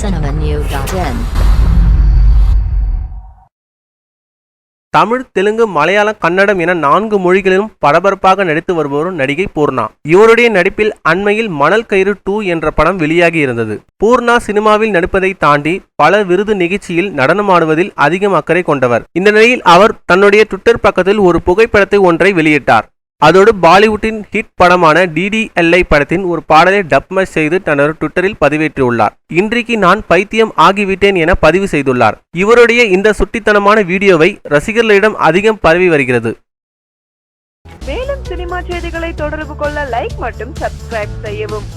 cinemanew.in. Tamil, Telugu, Malayalam, Kannada என 4 மொழிகளிலும் பரபரப்பாக நடித்து வருபவர் நடிகை பூர்ணா. இவருடைய நடிப்பில் அண்மையில் மணல் கயிறு 2 என்ற படம் வெளியாகி இருந்தது. பூர்ணா சினிமாவில் நடிப்பதை தாண்டி பல விருது நிகழ்ச்சியில் நடனமாடுவதில் அதிகம் அக்கறை கொண்டவர். இந்த நிலையில் அவர் தன்னுடைய ட்விட்டர் பக்கத்தில் ஒரு புகைப்படத்தை ஒன்றை வெளியிட்டார். அதோடு பாலிவுட்டின் ஹிட் படமான DDLI படத்தின் ஒரு பாடலை டப்மேஷ் செய்து தனது ட்விட்டரில் பதிவேற்றியுள்ளார். இன்றைக்கு நான் பைத்தியம் ஆகிவிட்டேன் என பதிவு செய்துள்ளார். இவருடைய இந்த சுட்டித்தனமான வீடியோவை ரசிகர்களிடம் அதிகம் பரவி வருகிறது. மேலும் சினிமா செய்திகளை தொடர்பு கொள்ள லைக் மற்றும் சப்ஸ்கிரைப் செய்யவும்.